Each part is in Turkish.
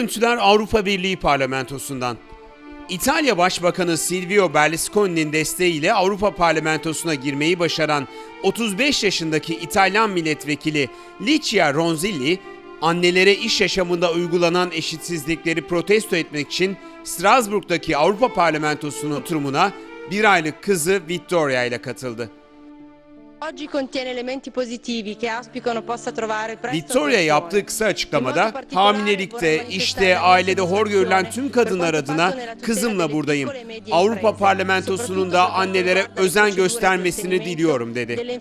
görüntüler Avrupa Birliği Parlamentosu'ndan. İtalya Başbakanı Silvio Berlusconi'nin desteğiyle Avrupa Parlamentosu'na girmeyi başaran 35 yaşındaki İtalyan milletvekili Licia Ronzilli, annelere iş yaşamında uygulanan eşitsizlikleri protesto etmek için Strasbourg'daki Avrupa Parlamentosu'nun oturumuna bir aylık kızı Vittoria ile katıldı. Vittoria yaptığı kısa açıklamada, hamilelikte, işte, ailede hor görülen tüm kadınlar adına kızımla buradayım. Avrupa Parlamentosu'nun da annelere özen göstermesini diliyorum dedi.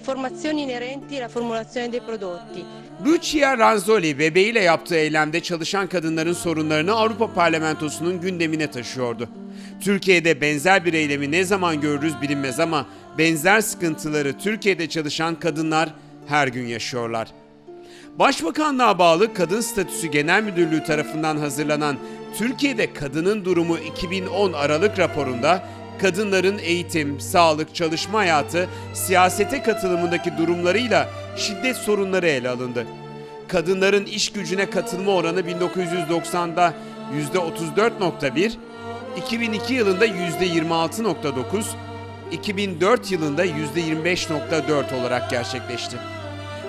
Lucia Ronzilli bebeğiyle yaptığı eylemde çalışan kadınların sorunlarını Avrupa Parlamentosu'nun gündemine taşıyordu. Türkiye'de benzer bir eylemi ne zaman görürüz bilinmez ama benzer sıkıntıları Türkiye'de çalışan kadınlar her gün yaşıyorlar. Başbakanlığa bağlı Kadın Statüsü Genel Müdürlüğü tarafından hazırlanan Türkiye'de Kadının Durumu 2010 Aralık raporunda kadınların eğitim, sağlık, çalışma hayatı, siyasete katılımındaki durumlarıyla şiddet sorunları ele alındı. Kadınların iş gücüne katılma oranı 1990'da %34.1, 2002 yılında %26.9, 2004 yılında %25.4 olarak gerçekleşti.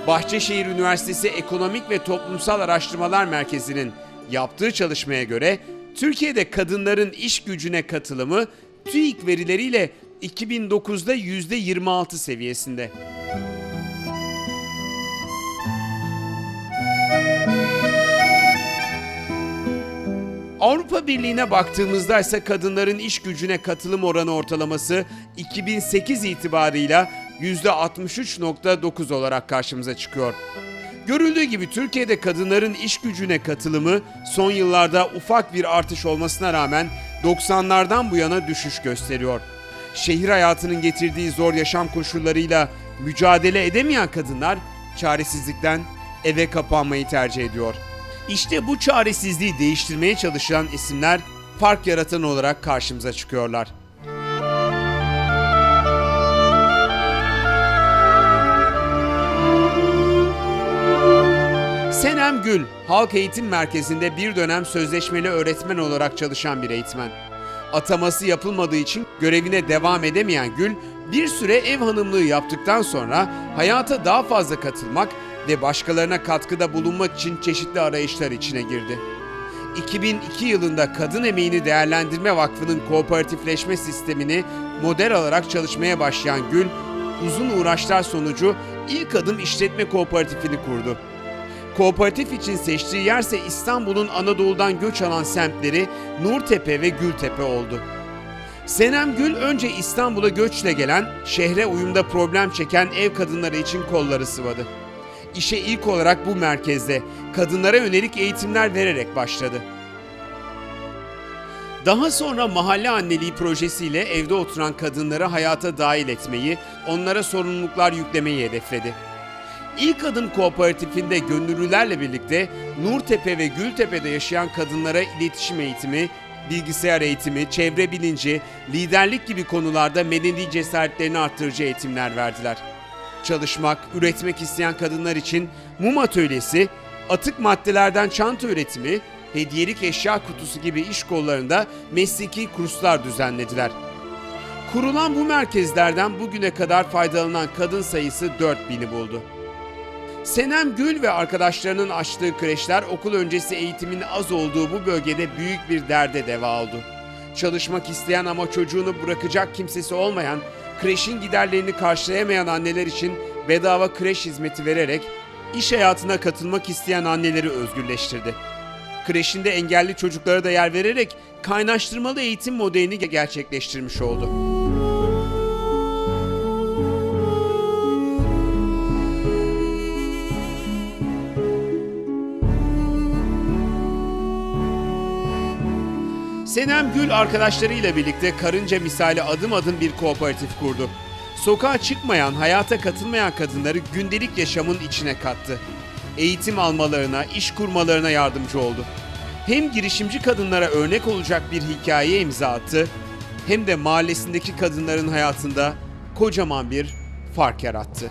Bahçeşehir Üniversitesi Ekonomik ve Toplumsal Araştırmalar Merkezi'nin yaptığı çalışmaya göre Türkiye'de kadınların iş gücüne katılımı TÜİK verileriyle 2009'da %26 seviyesinde. Avrupa Birliği'ne baktığımızda ise kadınların iş gücüne katılım oranı ortalaması 2008 itibarıyla %63.9 olarak karşımıza çıkıyor. Görüldüğü gibi Türkiye'de kadınların iş gücüne katılımı son yıllarda ufak bir artış olmasına rağmen 90'lardan bu yana düşüş gösteriyor. Şehir hayatının getirdiği zor yaşam koşullarıyla mücadele edemeyen kadınlar çaresizlikten eve kapanmayı tercih ediyor. İşte bu çaresizliği değiştirmeye çalışan isimler fark yaratan olarak karşımıza çıkıyorlar. Senem Gül, Halk Eğitim Merkezi'nde bir dönem sözleşmeli öğretmen olarak çalışan bir eğitmen. Ataması yapılmadığı için görevine devam edemeyen Gül, bir süre ev hanımlığı yaptıktan sonra hayata daha fazla katılmak ve başkalarına katkıda bulunmak için çeşitli arayışlar içine girdi. 2002 yılında Kadın Emeğini Değerlendirme Vakfı'nın kooperatifleşme sistemini model alarak çalışmaya başlayan Gül, uzun uğraşlar sonucu ilk adım işletme kooperatifini kurdu. Kooperatif için seçtiği yerse İstanbul'un Anadolu'dan göç alan semtleri Nurtepe ve Gültepe oldu. Senem Gül önce İstanbul'a göçle gelen, şehre uyumda problem çeken ev kadınları için kolları sıvadı. İşe ilk olarak bu merkezde kadınlara yönelik eğitimler vererek başladı. Daha sonra mahalle anneliği projesiyle evde oturan kadınları hayata dahil etmeyi, onlara sorumluluklar yüklemeyi hedefledi. İlk Adım Kooperatifinde gönüllülerle birlikte Nurtepe ve Gültepe'de yaşayan kadınlara iletişim eğitimi, bilgisayar eğitimi, çevre bilinci, liderlik gibi konularda medeni cesaretlerini arttırıcı eğitimler verdiler. Çalışmak, üretmek isteyen kadınlar için mum atölyesi, atık maddelerden çanta üretimi, hediyelik eşya kutusu gibi iş kollarında mesleki kurslar düzenlediler. Kurulan bu merkezlerden bugüne kadar faydalanan kadın sayısı 4000'i buldu. Senem Gül ve arkadaşlarının açtığı kreşler okul öncesi eğitimin az olduğu bu bölgede büyük bir derde deva oldu. Çalışmak isteyen ama çocuğunu bırakacak kimsesi olmayan, kreşin giderlerini karşılayamayan anneler için bedava kreş hizmeti vererek iş hayatına katılmak isteyen anneleri özgürleştirdi. Kreşinde engelli çocuklara da yer vererek kaynaştırmalı eğitim modelini gerçekleştirmiş oldu. Senem Gül arkadaşlarıyla birlikte karınca misali adım adım bir kooperatif kurdu. Sokağa çıkmayan, hayata katılmayan kadınları gündelik yaşamın içine kattı. Eğitim almalarına, iş kurmalarına yardımcı oldu. Hem girişimci kadınlara örnek olacak bir hikayeye imza attı, hem de mahallesindeki kadınların hayatında kocaman bir fark yarattı.